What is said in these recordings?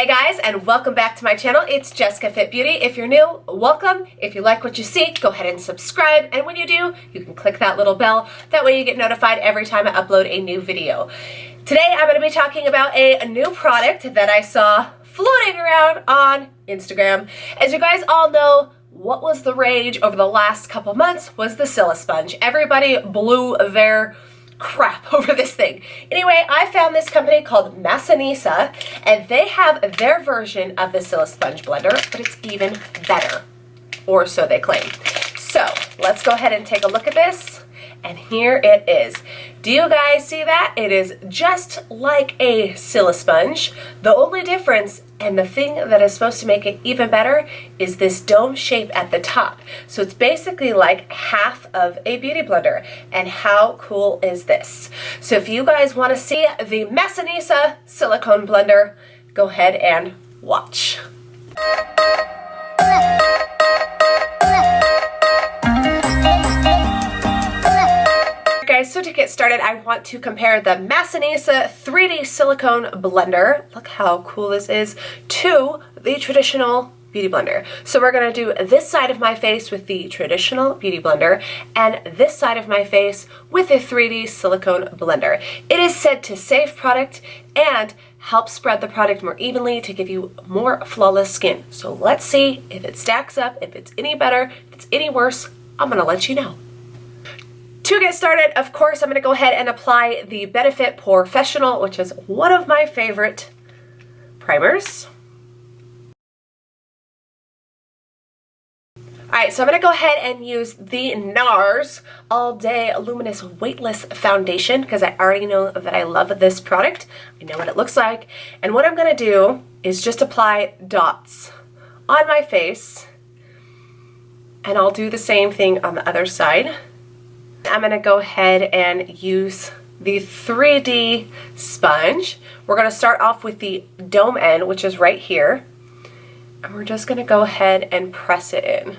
Hey guys, and welcome back to my channel. It's JessicaFitBeauty. If you're new, welcome. If you like what you see, go ahead and subscribe. And when you do, you can click that little bell. That way you get notified every time I upload a new video. Today I'm going to be talking about a new product that I saw floating around on Instagram. As you guys all know, what was the rage over the last couple months was the SiliSponge. Everybody blew their crap over this thing. Anyway, I found this company called Masinisa, and they have their version of the SiliSponge blender, but it's even better, or so they claim. So let's go ahead and take a look at this, and here it is. Do you guys see that? It is just like a SiliSponge. The only difference, and the thing that is supposed to make it even better, is this dome shape at the top. So it's basically like half of a beauty blender. And how cool is this? So if you guys want to see the Masinisa silicone blender, go ahead and watch. So to get started, I want to compare the Masinisa 3D silicone blender, look how cool this is, to the traditional beauty blender. So we're going to do this side of my face with the traditional beauty blender and this side of my face with a 3D silicone blender. It is said to save product and help spread the product more evenly to give you more flawless skin. So let's see if it stacks up, if it's any better, if it's any worse. I'm going to let you know. To get started, of course, I'm going to go ahead and apply the Benefit Porefessional, which is one of my favorite primers. Alright, so I'm going to go ahead and use the NARS All Day Luminous Weightless Foundation because I already know that I love this product. I know what it looks like. And what I'm going to do is just apply dots on my face. And I'll do the same thing on the other side. I'm going to go ahead and use the 3D sponge. We're going to start off with the dome end, which is right here. And we're just going to go ahead and press it in.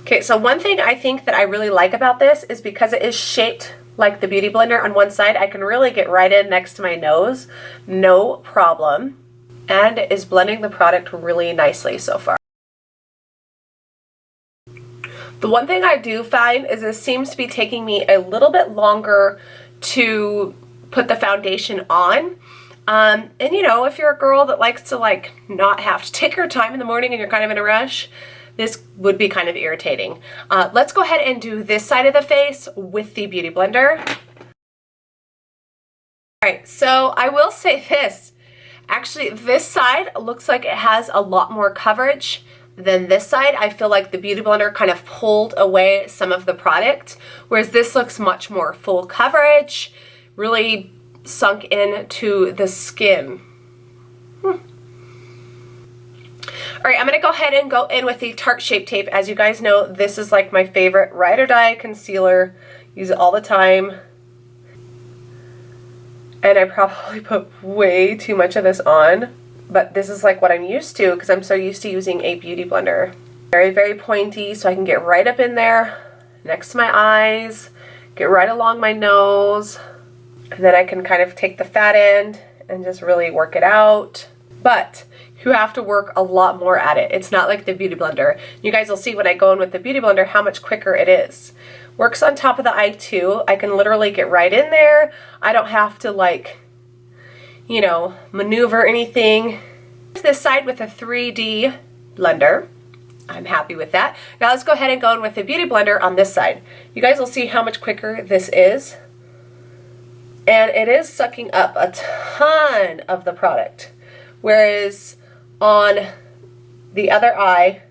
Okay, so one thing I think that I really like about this is because it is shaped like the Beauty Blender on one side, I can really get right in next to my nose, no problem. And it is blending the product really nicely so far. The one thing I do find is it seems to be taking me a little bit longer to put the foundation on. And you know, if you're a girl that likes to not have to take your time in the morning and you're kind of in a rush, this would be kind of irritating. Let's go ahead and do this side of the face with the Beauty Blender. Alright, so I will say this. Actually, this side looks like it has a lot more coverage than this side. I feel like the Beauty Blender kind of pulled away some of the product, whereas this looks much more full coverage, really sunk into the skin. Alright, I'm going to go ahead and go in with the Tarte Shape Tape. As you guys know, this is like my favorite ride or die concealer. Use it all the time. And I probably put way too much of this on. But this is like what I'm used to because I'm so used to using a beauty blender. Very, very pointy, so I can get right up in there next to my eyes, get right along my nose, and then I can kind of take the fat end and just really work it out. But you have to work a lot more at it. It's not like the beauty blender. You guys will see when I go in with the beauty blender how much quicker it is. Works on top of the eye too. I can literally get right in there. I don't have to you know, maneuver anything. This side with a 3D blender. I'm happy with that. Now let's go ahead and go in with the Beauty Blender on this side. You guys will see how much quicker this is. And it is sucking up a ton of the product. Whereas on the other eye,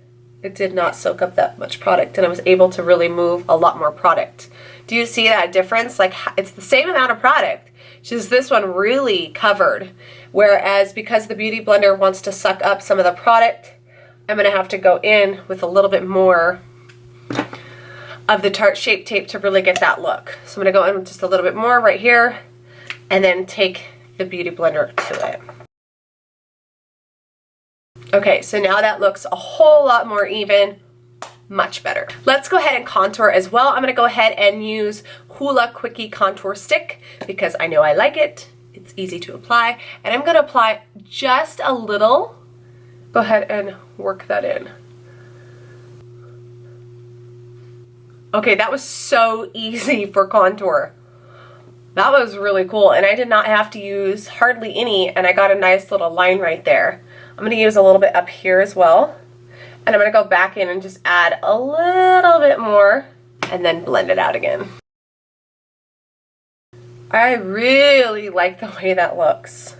it did not soak up that much product and I was able to really move a lot more product. Do you see that difference? Like, it's the same amount of product, just this one really covered. Whereas because the Beauty Blender wants to suck up some of the product, I'm going to have to go in with a little bit more of the Tarte Shape Tape to really get that look. So I'm going to go in with just a little bit more right here and then take the Beauty Blender to it. Okay, so now that looks a whole lot more even, much better. Let's go ahead and contour as well. I'm going to go ahead and use Hoola Quickie Contour Stick because I know I like it. It's easy to apply, and I'm gonna apply just a little. Go ahead and work that in. Okay, that was so easy for contour. That was really cool, and I did not have to use hardly any, and I got a nice little line right there. I'm gonna use a little bit up here as well, and I'm gonna go back in and just add a little bit more, and then blend it out again. I really like the way that looks.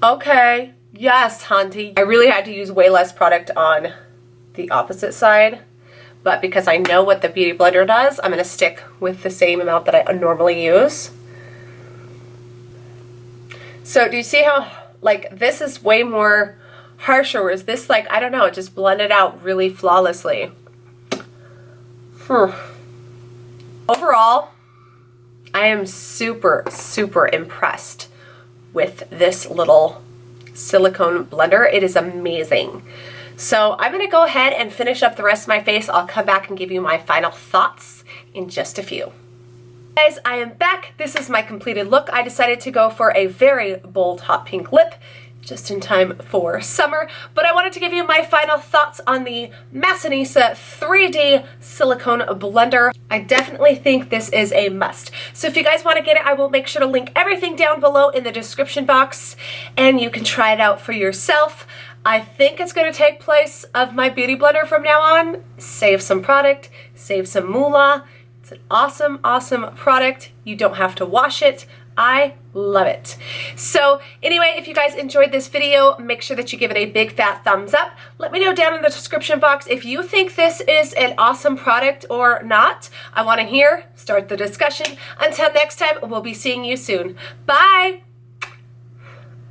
Okay, yes, Sante. I really had to use way less product on the opposite side, but because I know what the Beauty Blender does, I'm gonna stick with the same amount that I normally use. So do you see how, like, this is way more harsher, whereas this, like, I don't know, it just blended out really flawlessly. Overall, I am super, super impressed with this little silicone blender. It is amazing. So I'm gonna go ahead and finish up the rest of my face. I'll come back and give you my final thoughts in just a few. Guys, I am back. This is my completed look. I decided to go for a very bold hot pink lip, just in time for summer, but I wanted to give you my final thoughts on the Masinisa 3D silicone blender. I definitely think this is a must. So if you guys want to get it, I will make sure to link everything down below in the description box, and you can try it out for yourself. I think it's going to take place of my Beauty Blender from now on. Save some product, save some moolah. It's an awesome, awesome product. You don't have to wash it. I love it. So anyway, if you guys enjoyed this video, make sure that you give it a big fat thumbs up. Let me know down in the description box if you think this is an awesome product or not. I want to hear, start the discussion. Until next time, we'll be seeing you soon. Bye!